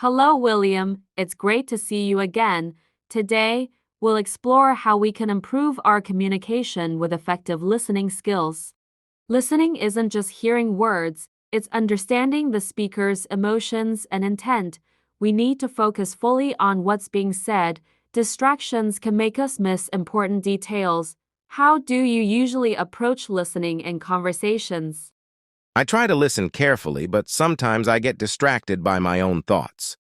Hello, William. It's great to see you again. Today, we'll explore how we can improve our communication with effective listening skills. Listening isn't just hearing words, it's understanding the speaker's emotions and intent. We need to focus fully on what's being said. Distractions can make us miss important details. How do you usually approach listening in conversations? I try to listen carefully, but sometimes I get distracted by my own thoughts.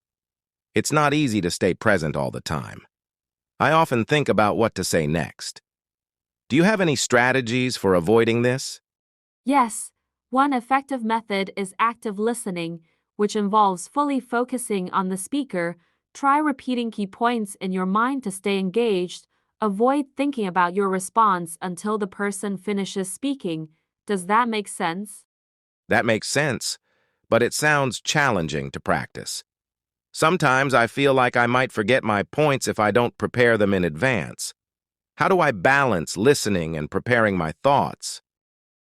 It's not easy to stay present all the time. I often think about what to say next. Do you have any strategies for avoiding this? Yes, one effective method is active listening, which involves fully focusing on the speaker. Try repeating key points in your mind to stay engaged. Avoid thinking about your response until the person finishes speaking. Does that make sense? That makes sense, but it sounds challenging to practice. Sometimes I feel like I might forget my points if I don't prepare them in advance. How do I balance listening and preparing my thoughts?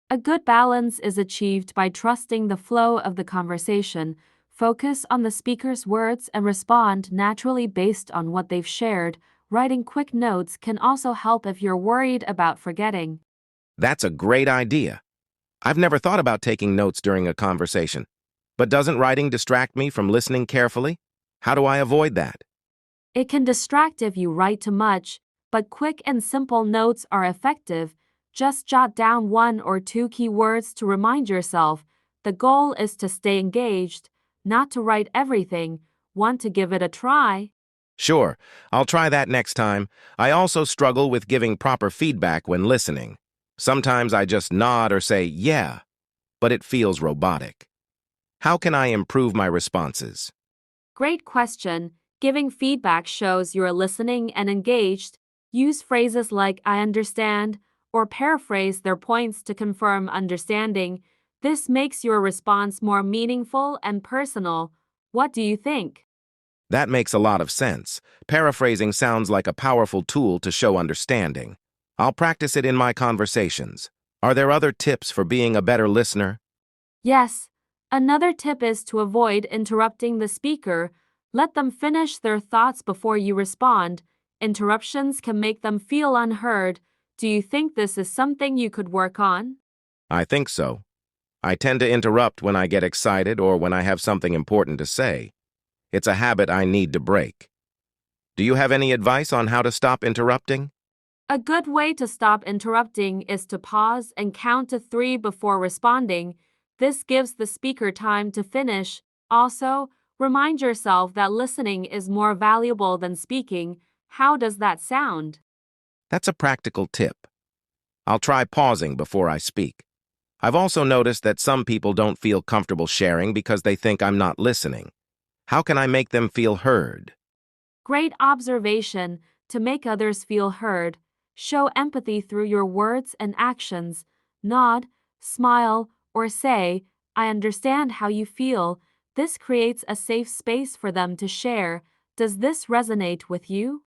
A good balance is achieved by trusting the flow of the conversation. Focus on the speaker's words and respond naturally based on what they've shared. Writing quick notes can also help if you're worried about forgetting. That's a great idea. I've never thought about taking notes during a conversation. But doesn't writing distract me from listening carefully? How do I avoid that? It can distract if you write too much, but quick and simple notes are effective. Just jot down one or two key words to remind yourself. The goal is to stay engaged, not to write everything. Want to give it a try? Sure, I'll try that next time. I also struggle with giving proper feedback when listening. Sometimes I just nod or say, yeah, but it feels robotic. How can I improve my responses? Great question. Giving feedback shows you're listening and engaged. Use phrases like I understand or paraphrase their points to confirm understanding. This makes your response more meaningful and personal. What do you think? That makes a lot of sense. Paraphrasing sounds like a powerful tool to show understanding. I'll practice it in my conversations. Are there other tips for being a better listener? Yes. Another tip is to avoid interrupting the speaker. Let them finish their thoughts before you respond. Interruptions can make them feel unheard. Do you think this is something you could work on? I think so. I tend to interrupt when I get excited or when I have something important to say. It's a habit I need to break. Do you have any advice on how to stop interrupting? A good way to stop interrupting is to pause and count to 3 before responding. This gives the speaker time to finish. Also, remind yourself that listening is more valuable than speaking. How does that sound? That's a practical tip. I'll try pausing before I speak. I've also noticed that some people don't feel comfortable sharing because they think I'm not listening. How can I make them feel heard? Great observation. To make others feel heard, show empathy through your words and actions. Nod, smile, or say, I understand how you feel. This creates a safe space for them to share. Does this resonate with you?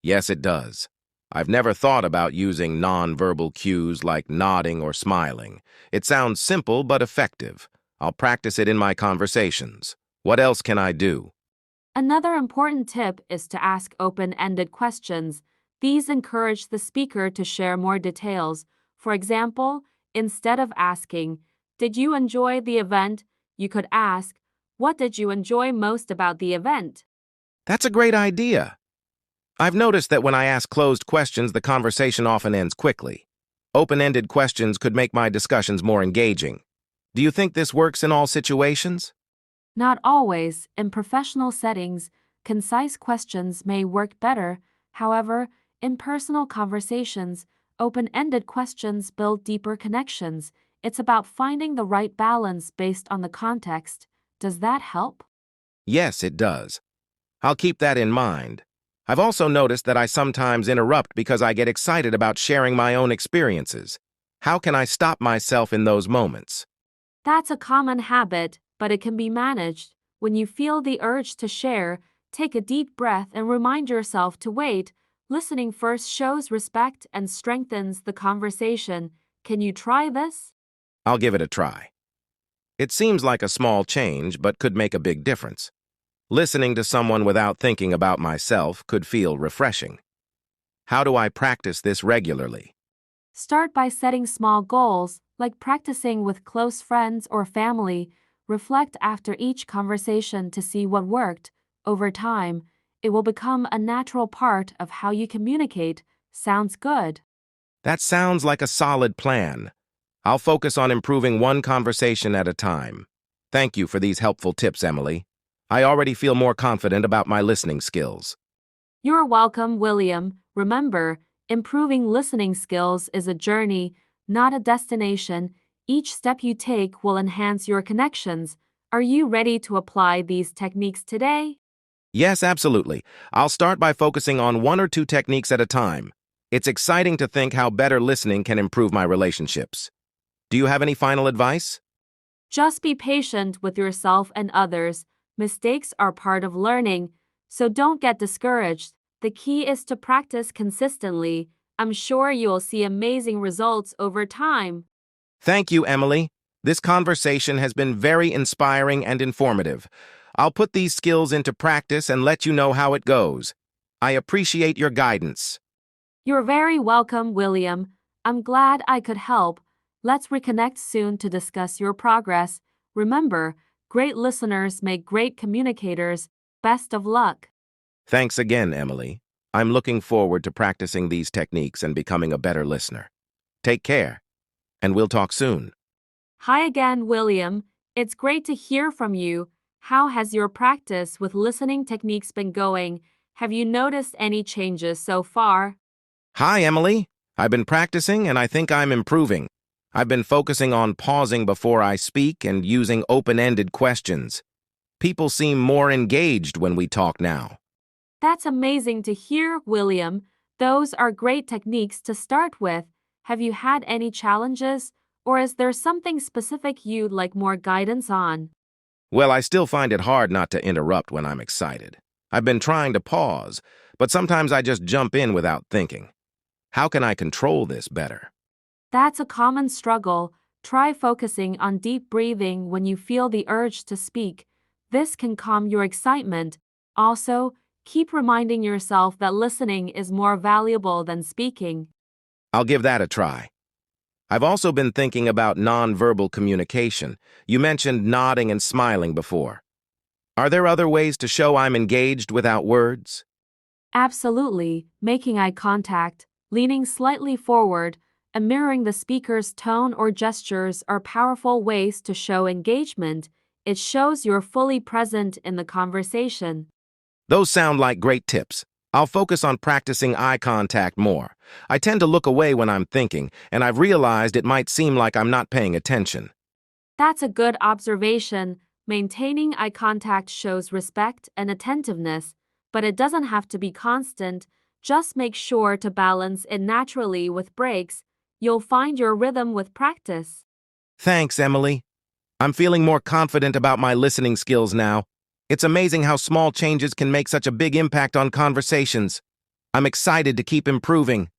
Yes, it does. I've never thought about using non-verbal cues like nodding or smiling. It sounds simple but effective. I'll practice it in my conversations. What else can I do? Another important tip is to ask open-ended questions. These encourage the speaker to share more details. For example, instead of asking, did you enjoy the event? You could ask, what did you enjoy most about the event? That's a great idea. I've noticed that when I ask closed questions, the conversation often ends quickly. Open-ended questions could make my discussions more engaging. Do you think this works in all situations? Not always. In professional settings, concise questions may work better. However, in personal conversations, open-ended questions build deeper connections. It's about finding the right balance based on the context. Does that help? Yes, it does. I'll keep that in mind. I've also noticed that I sometimes interrupt because I get excited about sharing my own experiences. How can I stop myself in those moments? That's a common habit, but it can be managed. When you feel the urge to share, take a deep breath and remind yourself to wait. Listening first shows respect and strengthens the conversation. Can you try this? I'll give it a try. It seems like a small change, but could make a big difference. Listening to someone without thinking about myself could feel refreshing. How do I practice this regularly? Start by setting small goals, like practicing with close friends or family. Reflect after each conversation to see what worked. Over time, it will become a natural part of how you communicate. Sounds good. That sounds like a solid plan. I'll focus on improving one conversation at a time. Thank you for these helpful tips, Emily. I already feel more confident about my listening skills. You're welcome, William. Remember, improving listening skills is a journey, not a destination. Each step you take will enhance your connections. Are you ready to apply these techniques today? Yes, absolutely. I'll start by focusing on one or two techniques at a time. It's exciting to think how better listening can improve my relationships. Do you have any final advice? Just be patient with yourself and others. Mistakes are part of learning, so don't get discouraged. The key is to practice consistently. I'm sure you'll see amazing results over time. Thank you, Emily. This conversation has been very inspiring and informative. I'll put these skills into practice and let you know how it goes. I appreciate your guidance. You're very welcome, William. I'm glad I could help. Let's reconnect soon to discuss your progress. Remember, great listeners make great communicators. Best of luck. Thanks again, Emily. I'm looking forward to practicing these techniques and becoming a better listener. Take care, and we'll talk soon. Hi again, William. It's great to hear from you. How has your practice with listening techniques been going? Have you noticed any changes so far? Hi, Emily. I've been practicing and I think I'm improving. I've been focusing on pausing before I speak and using open-ended questions. People seem more engaged when we talk now. That's amazing to hear, William. Those are great techniques to start with. Have you had any challenges, or is there something specific you'd like more guidance on? Well, I still find it hard not to interrupt when I'm excited. I've been trying to pause, but sometimes I just jump in without thinking. How can I control this better? That's a common struggle. Try focusing on deep breathing when you feel the urge to speak. This can calm your excitement. Also, keep reminding yourself that listening is more valuable than speaking. I'll give that a try. I've also been thinking about nonverbal communication. You mentioned nodding and smiling before. Are there other ways to show I'm engaged without words? Absolutely, making eye contact, leaning slightly forward, and mirroring the speaker's tone or gestures are powerful ways to show engagement. It shows you're fully present in the conversation. Those sound like great tips. I'll focus on practicing eye contact more. I tend to look away when I'm thinking, and I've realized it might seem like I'm not paying attention. That's a good observation. Maintaining eye contact shows respect and attentiveness, but it doesn't have to be constant. Just make sure to balance it naturally with breaks. You'll find your rhythm with practice. Thanks, Emily. I'm feeling more confident about my listening skills now. It's amazing how small changes can make such a big impact on conversations. I'm excited to keep improving.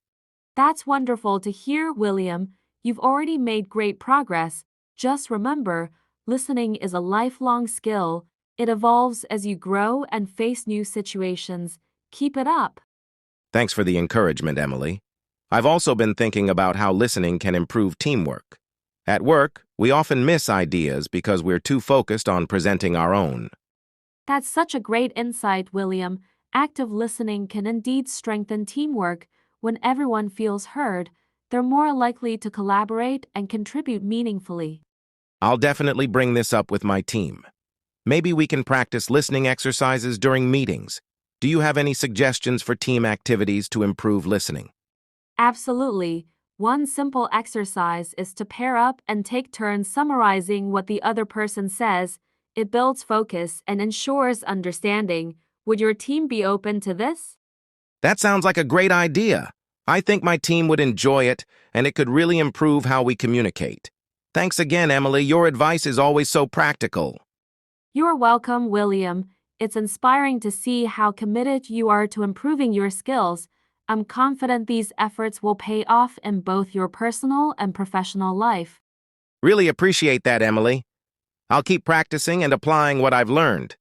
That's wonderful to hear, William. You've already made great progress. Just remember, listening is a lifelong skill. It evolves as you grow and face new situations. Keep it up. Thanks for the encouragement, Emily. I've also been thinking about how listening can improve teamwork. At work, we often miss ideas because we're too focused on presenting our own. That's such a great insight, William. Active listening can indeed strengthen teamwork. When everyone feels heard, they're more likely to collaborate and contribute meaningfully. I'll definitely bring this up with my team. Maybe we can practice listening exercises during meetings. Do you have any suggestions for team activities to improve listening? Absolutely. One simple exercise is to pair up and take turns summarizing what the other person says. It builds focus and ensures understanding. Would your team be open to this? That sounds like a great idea. I think my team would enjoy it, and it could really improve how we communicate. Thanks again, Emily. Your advice is always so practical. You're welcome, William. It's inspiring to see how committed you are to improving your skills. I'm confident these efforts will pay off in both your personal and professional life. Really appreciate that, Emily. I'll keep practicing and applying what I've learned.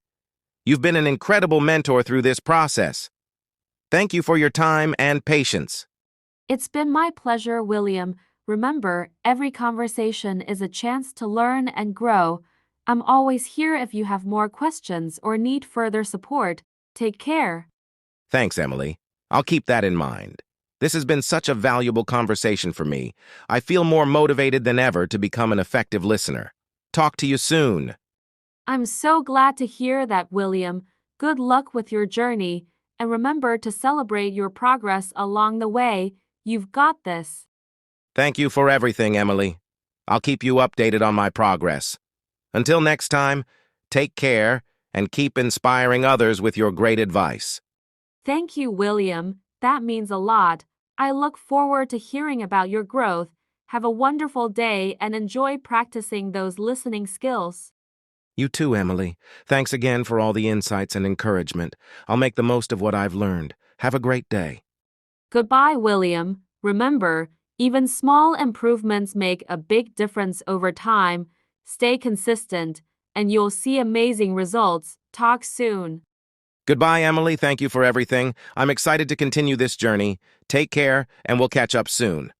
You've been an incredible mentor through this process. Thank you for your time and patience. It's been my pleasure, William. Remember, every conversation is a chance to learn and grow. I'm always here if you have more questions or need further support. Take care. Thanks, Emily. I'll keep that in mind. This has been such a valuable conversation for me. I feel more motivated than ever to become an effective listener. Talk to you soon. I'm so glad to hear that, William. Good luck with your journey, and remember to celebrate your progress along the way. You've got this. Thank you for everything, Emily. I'll keep you updated on my progress. Until next time, take care and keep inspiring others with your great advice. Thank you, William. That means a lot. I look forward to hearing about your growth. Have a wonderful day and enjoy practicing those listening skills. You too, Emily. Thanks again for all the insights and encouragement. I'll make the most of what I've learned. Have a great day. Goodbye, William. Remember, even small improvements make a big difference over time. Stay consistent, and you'll see amazing results. Talk soon. Goodbye, Emily. Thank you for everything. I'm excited to continue this journey. Take care, and we'll catch up soon.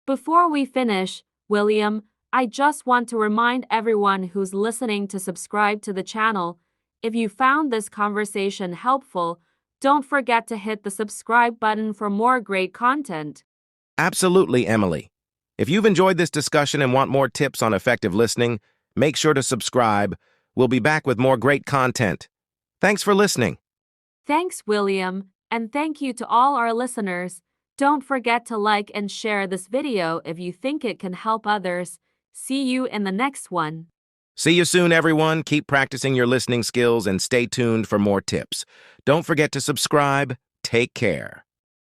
Before we finish, William, I just want to remind everyone who's listening to subscribe to the channel. If you found this conversation helpful, don't forget to hit the subscribe button for more great content. Absolutely, Emily. If you've enjoyed this discussion and want more tips on effective listening, make sure to subscribe. We'll be back with more great content. Thanks for listening. Thanks, William, and thank you to all our listeners. Don't forget to like and share this video if you think it can help others. See you in the next one. See you soon, everyone. Keep practicing your listening skills and stay tuned for more tips. Don't forget to subscribe. Take care.